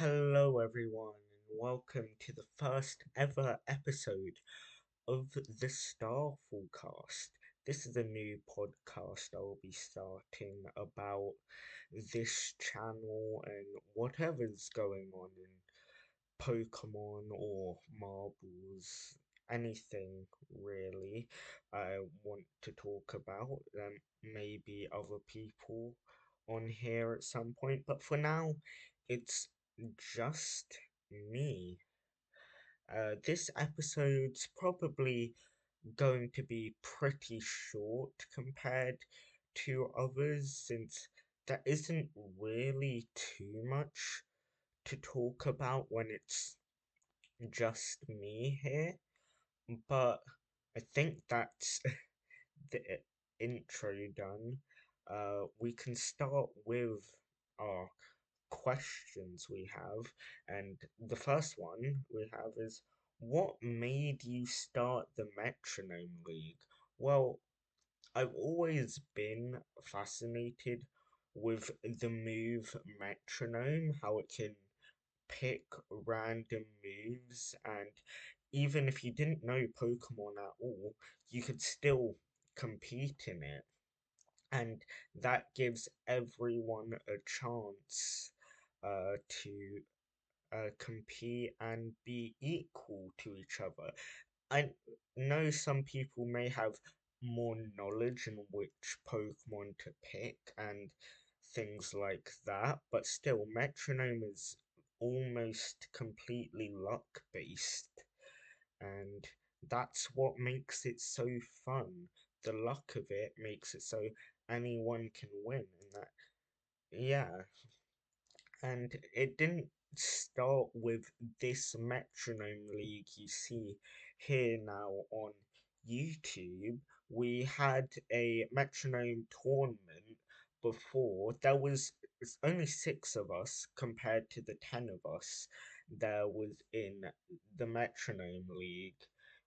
Hello, everyone, and welcome to the first ever episode of the Starfall cast. This is a new podcast I'll be starting about this channel and whatever's going on in Pokemon or marbles, anything really I want to talk about. Maybe other people on here at some point, but for now, it's just me. This episode's probably going to be pretty short compared to others since there isn't really too much to talk about when it's just me here, but I think that's the intro done. We can start with our questions we have, and the first one we have is what made you start the Metronome League? Well, I've always been fascinated with the move metronome, how it can pick random moves, and even if you didn't know Pokemon at all, you could still compete in it. And that gives everyone a chance to compete and be equal to each other. I know some people may have more knowledge in which Pokemon to pick and things like that, but still, Metronome is almost completely luck based, and that's what makes it so fun. The luck of it makes it so anyone can win, and that, yeah, and it didn't start with this metronome league you see here now on YouTube. We had a metronome tournament before. There was only six of us compared to the 10 of us there was in the metronome league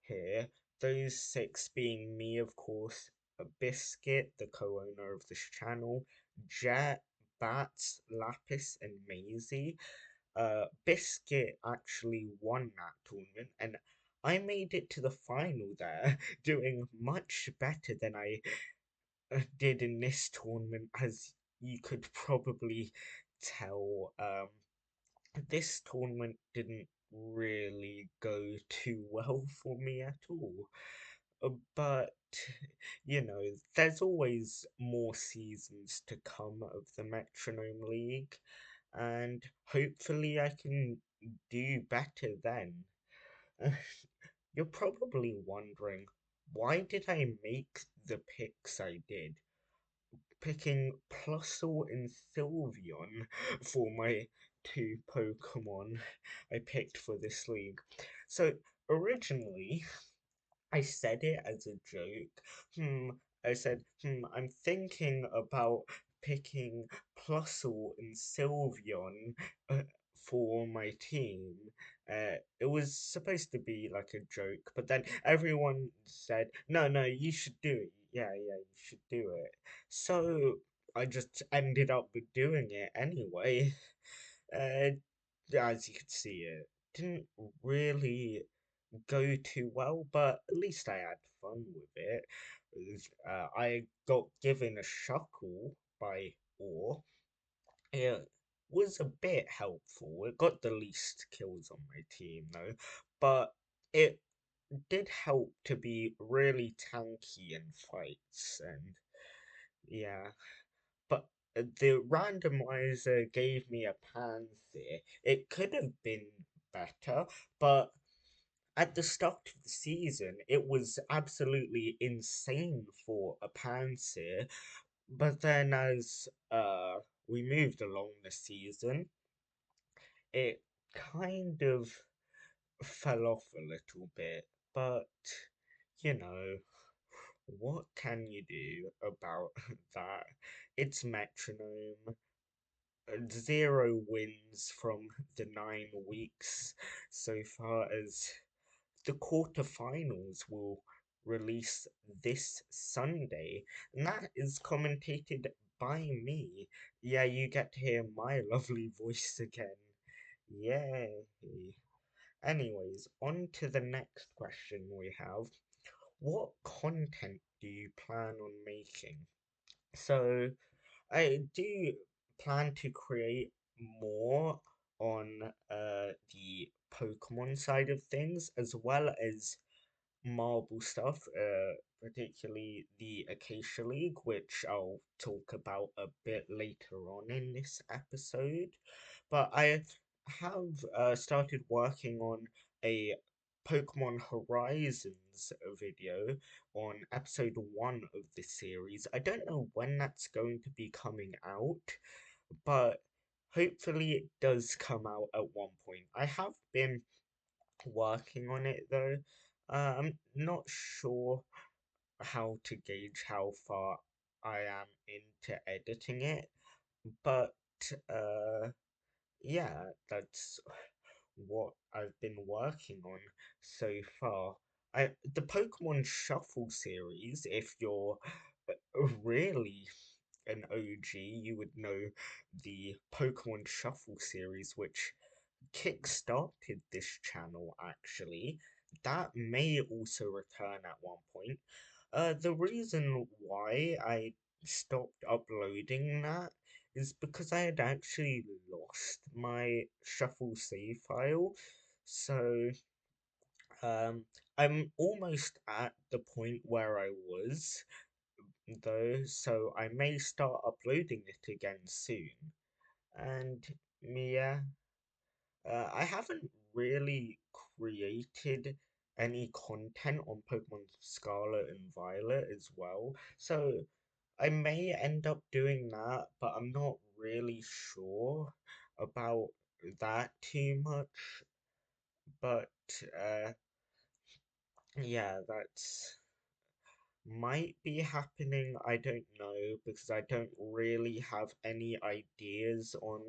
here. Those six being me, of course, a Biscuit, the co-owner of this channel, Jet, Bats, Lapis, and Maisie. Biscuit actually won that tournament, and I made it to the final there, doing much better than I did in this tournament, as you could probably tell. This tournament didn't really go too well for me at all. But there's always more seasons to come of the Metronome League, and hopefully I can do better then. You're probably wondering, why did I make the picks I did? Picking Plusle and Sylveon for my two Pokemon I picked for this league. So originally, I said it as a joke. I said, I'm thinking about picking Plusle and Sylveon uh, for my team. It was supposed to be like a joke, but then everyone said, no, no, you should do it. Yeah, yeah, you should do it. So I just ended up doing it anyway. Uh, as you could see, it didn't really go too well, but at least I had fun with it. I got given a Shuckle by Orr. It was a bit helpful. It got the least kills on my team, though, but it did help to be really tanky in fights, and yeah. But the randomizer gave me a Pansear. It could have been better, but at the start of the season, it was absolutely insane for a Pansear. But then as we moved along the season, it kind of fell off a little bit. But, you know, what can you do about that? It's metronome. Zero wins from the 9 weeks so far, as the quarterfinals will release this Sunday, and that is commentated by me. Yeah, you get to hear my lovely voice again. Yay. Anyways, on to the next question we have. What content do you plan on making? So, I do plan to create more on the Pokemon side of things, as well as Marble stuff, particularly the Acacia League, which I'll talk about a bit later on in this episode. But I have started working on a Pokemon Horizons video on episode 1 of this series. I don't know when that's going to be coming out, but hopefully it does come out at one point. I have been working on it though. I'm not sure how to gauge how far I am into editing it, but uh, yeah, that's what I've been working on so far. The Pokemon Shuffle series, if you're really an OG, you would know the Pokemon Shuffle series, which kick-started this channel actually. That may also return at one point. The reason why I stopped uploading that is because I had actually lost my shuffle save file. So, I'm almost at the point where I was, though, so I may start uploading it again soon. And yeah, I haven't really created any content on Pokemon Scarlet and Violet as well, so I may end up doing that, but I'm not really sure about that too much. But uh, yeah, that's might be happening. I don't know because I don't really have any ideas on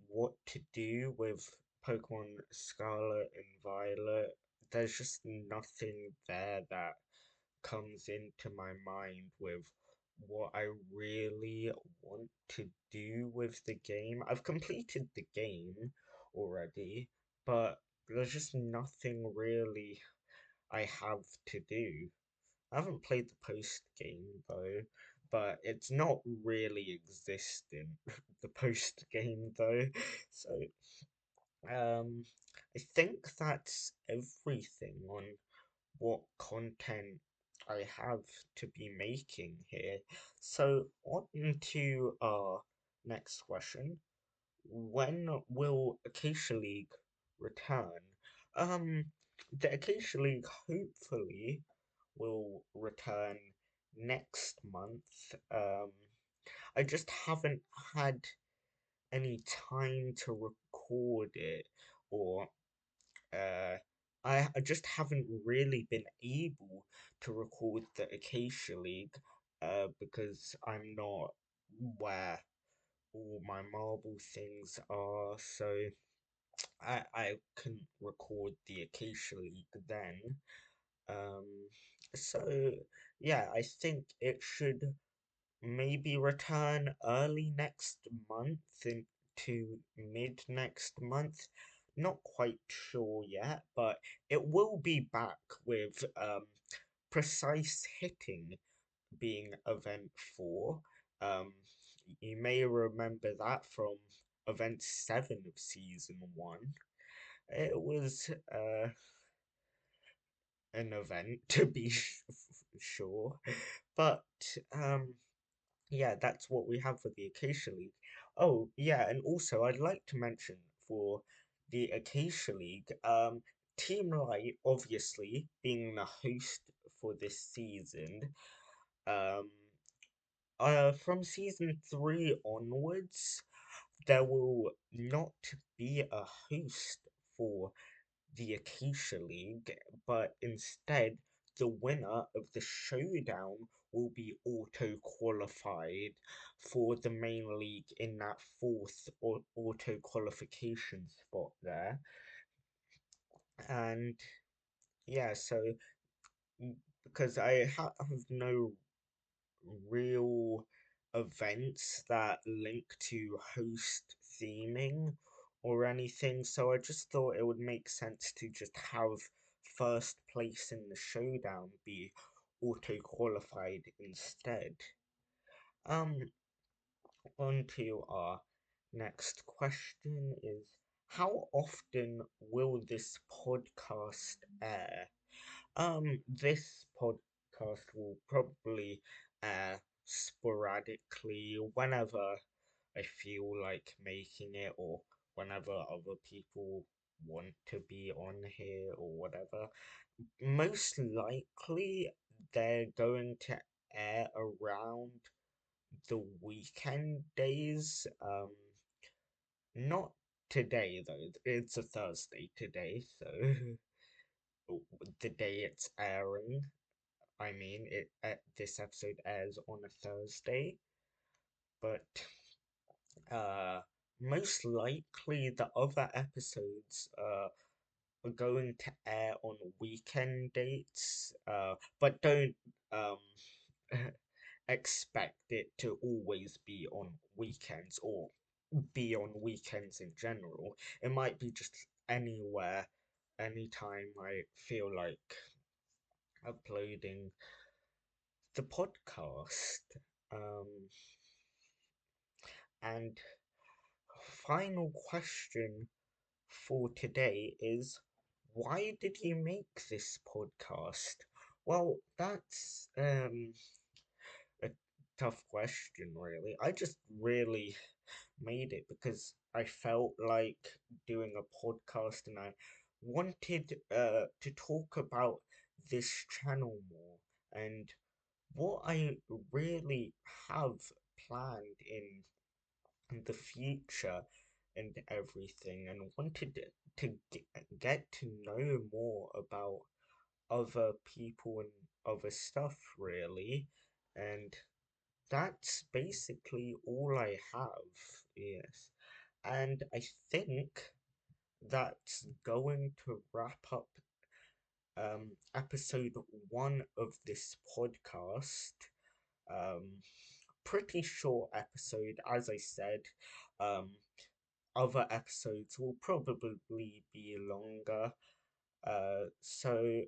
what to do with Pokemon Scarlet and Violet. There's just nothing there that comes into my mind with what I really want to do with the game. I've completed the game already, but there's just nothing really I have to do. I haven't played the post game though, but it's not really existent, the post game though. So, um, I think that's everything on what content I have to be making here. So, on to our next question. When will Acacia League return? Um, the Acacia League hopefully will return next month. I just haven't had any time to record it, or uh, I just haven't really been able to record the Acacia League because I'm not where all my marble things are, so I couldn't record the Acacia League then. Um, so yeah, I think it should maybe return early next month into mid next month. Not quite sure yet, but it will be back with precise hitting being event 4. Um, you may remember that from event 7 of season 1. It was an event to be sure, but um, yeah, that's what we have for the Acacia League. Oh, yeah, and also I'd like to mention for the Acacia League, Team Light obviously being the host for this season. Um, from season 3 onwards, there will not be a host for the Acacia League, but instead the winner of the showdown will be auto qualified for the main league in that fourth auto qualification spot there. And yeah, so because I have no real events that link to host theming or anything, so I just thought it would make sense to just have first place in the showdown be auto qualified instead. Um, On to our next question is how often will this podcast air? This podcast will probably air sporadically whenever I feel like making it or whenever other people want to be on here or whatever. Most likely they're going to air around the weekend days. Not today though. It's a Thursday today, so the day it's airing. I mean, this episode airs on a Thursday, but uh, most likely the other episodes are going to air on weekend dates. But don't um expect it to always be on weekends or be on weekends in general. It might be just anywhere, anytime I feel like uploading the podcast. Um, and final question for today is why did you make this podcast? Well, that's a tough question, really. I just really made it because I felt like doing a podcast and I wanted to talk about this channel more and what I really have planned in the future and everything, and wanted to get to know more about other people and other stuff, really. And that's basically all I have, yes. And I think that's going to wrap up episode one of this podcast. Um, Pretty short episode, as I said. Um, Other episodes will probably be longer. So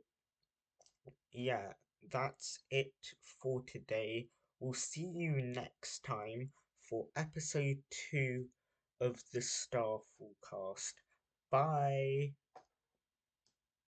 yeah, that's it for today. We'll see you next time for episode two of the Starfall cast. Bye.